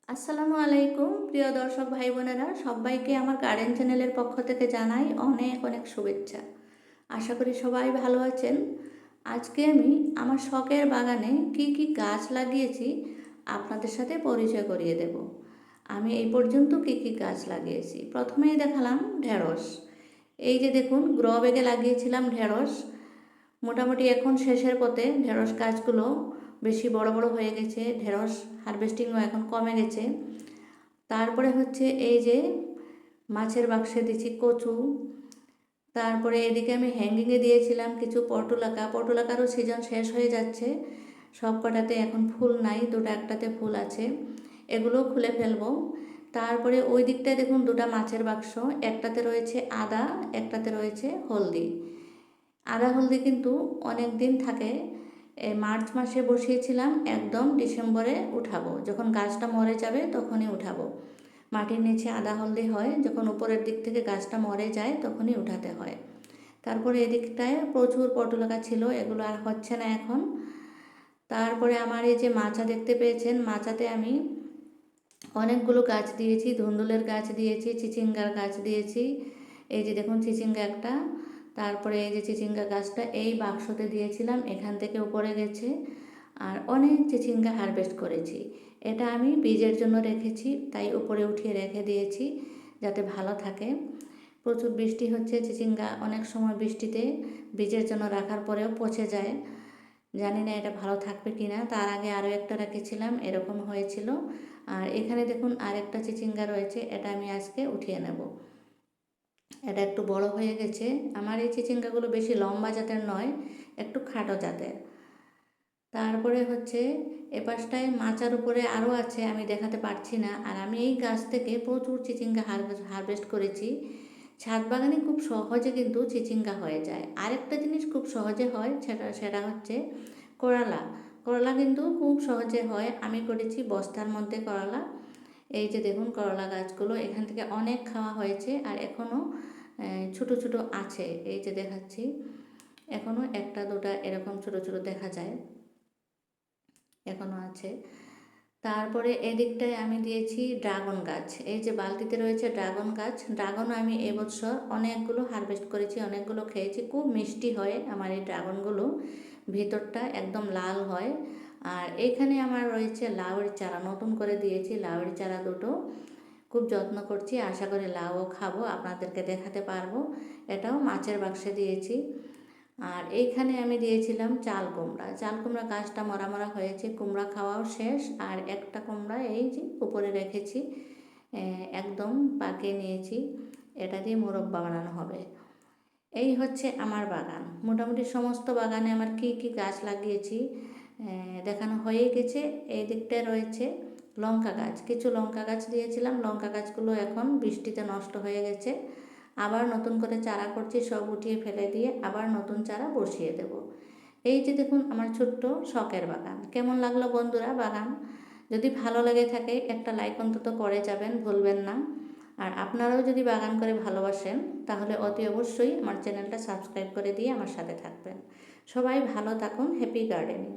আসসালামু আলাইকুম প্রিয় দর্শক ভাই বোনেরা, সবাইকে আমার গার্ডেন চ্যানেলের পক্ষ থেকে জানাই অনেক অনেক শুভেচ্ছা। আশা করি সবাই ভালো আছেন। আজকে আমি আমার শখের বাগানে কি কি গাছ লাগিয়েছি আপনাদের সাথে পরিচয় করিয়ে দেব। আমি এই পর্যন্ত কি কি গাছ লাগিয়েছি। প্রথমেই দেখালাম ঢেঁড়স। এই যে দেখুন, গ্রো ব্যাগে লাগিয়েছিলাম ঢেঁড়স। মোটামুটি এখন শেষের পথে, ঢেঁড়স গাছগুলো বেশি বড় বড় হয়ে গেছে, ঢেঁড়স হারভেস্টিংও এখন কমে গেছে। তারপরে হচ্ছে এই যে মাছের বাক্সে দিচ্ছি কচু। তারপরে এদিকে আমি হ্যাঙ্গিংয়ে দিয়েছিলাম কিছু পটুলাকারও সিজন শেষ হয়ে যাচ্ছে, সব কটাতে এখন ফুল নাই, দুটো একটাতে ফুল আছে, এগুলো খুলে ফেলবো। তারপরে ওই দিকটায় দেখুন দুটা মাছের বাক্স, একটাতে রয়েছে আদা, একটাতে রয়েছে হলদি। আদা হলদি কিন্তু অনেক দিন থাকে। মার্চ মাসে বসিয়েছিলাম, একদম ডিসেম্বরে উঠাবো, যখন গাছটা মরে যাবে তখনই উঠাবো। মাটির নিচে আদা হলদি হয়, যখন উপরের দিক থেকে গাছটা মরে যায় তখনই উঠাতে হয়। তারপরে এদিকটায় প্রচুর পটুলাকা ছিল, এগুলো আর হচ্ছে না এখন। তারপরে আমার এই যে মাচা দেখতে পেয়েছেন, মাচাতে আমি অনেকগুলো গাছ দিয়েছি, ধুন্দুলের গাছ দিয়েছি, চিচিঙ্গার গাছ দিয়েছি। এই যে দেখুন চিচিঙ্গা একটা। তারপরে এই যে চিচিঙ্গা গাছটা এই বাক্সতে দিয়েছিলাম, এখান থেকে উপরে গেছে। আর অনেক চিচিঙ্গা হারভেস্ট করেছি। এটা আমি বীজের জন্য রেখেছি, তাই উপরে উঠিয়ে রেখে দিয়েছি যাতে ভালো থাকে। প্রচুর বৃষ্টি হচ্ছে, চিচিঙ্গা অনেক সময় বৃষ্টিতে বীজের জন্য রাখার পরেও পচে যায়। জানি না এটা ভালো থাকবে কি না। তার আগে আরও একটা রেখেছিলাম, এরকম হয়েছিল। আর এখানে দেখুন আরেকটা চিচিঙ্গা রয়েছে, এটা আমি আজকে উঠিয়ে নেব। এটা একটু বড় হয়ে গেছে। আমার এই চিচিঙ্গাগুলো বেশি লম্বা জাতের নয়, একটু খাটো জাতের। তারপরে হচ্ছে এপাশটায় মাচার উপরে আরও আছে, আমি দেখাতে পারছি না। আর আমি এই গাছ থেকে প্রচুর চিচিঙ্গা হারভেস্ট করেছি। ছাদ বাগানে খুব সহজে কিন্তু চিচিঙ্গা হয়ে যায়। আরেকটা জিনিস খুব সহজে হয়, সেটা হচ্ছে করলা। করলা কিন্তু খুব সহজে হয়। আমি করেছি বস্তার মধ্যে করলা। এই যে দেখুন করলা গাছগুলো, এখান থেকে অনেক খাওয়া হয়েছে, আর এখনও ছোট ছোট আছে। এই যে দেখাচ্ছি, এখনও একটা দুটা এরকম ছোট ছোট দেখা যায়, এখনও আছে। তারপরে এদিকটায় আমি দিয়েছি ড্রাগন গাছ। এই যে বালতিতে রয়েছে ড্রাগন গাছ। ড্রাগনও আমি এবছর অনেকগুলো হারভেস্ট করেছি, অনেকগুলো খেয়েছি। খুব মিষ্টি হয় আমার এই ড্রাগনগুলো, ভিতরটা একদম লাল হয়। আর এখানে আমার রয়েছে লাউয়ের চারা, নতুন করে দিয়েছি লাউয়ের চারা দুটো। খুব যত্ন করছি, আশা করি লাউও খাবো, আপনাদেরকে দেখাতে পারবো। এটাও মাছের বাক্সে দিয়েছি। আর এইখানে আমি দিয়েছিলাম চাল কুমড়া। চাল কুমড়া গাছটা মরা মরা হয়েছে, কুমড়া খাওয়াও শেষ। আর একটা কুমড়া এই যে উপরে রেখেছি, একদম পাকিয়ে নিয়েছি, এটা দিয়ে মোরব্বা বানানো হবে। এই হচ্ছে আমার বাগান। মোটামুটি সমস্ত বাগানে আমার কি কি গাছ লাগিয়েছি দেখানো হয়ে গেছে। এই দিকটায় রয়েছে লঙ্কা গাছ, কিছু লঙ্কা গাছ দিয়েছিলাম, লঙ্কা গাছগুলো এখন বৃষ্টিতে নষ্ট হয়ে গেছে। আবার নতুন করে চারা করছি, সব উঠিয়ে ফেলে দিয়ে আবার নতুন চারা বসিয়ে দেব। এই যে দেখুন আমার ছোট্ট শখের বাগান। কেমন লাগলো বন্ধুরা বাগান? যদি ভালো লেগে থাকে একটা লাইক অন্তত করে যাবেন, ভুলবেন না। আর আপনারাও যদি বাগান করে ভালোবাসেন, তাহলে অতি অবশ্যই আমার চ্যানেলটা সাবস্ক্রাইব করে দিয়ে আমার সাথে থাকবেন। সবাই ভালো থাকুন, হ্যাপি গার্ডেনিং।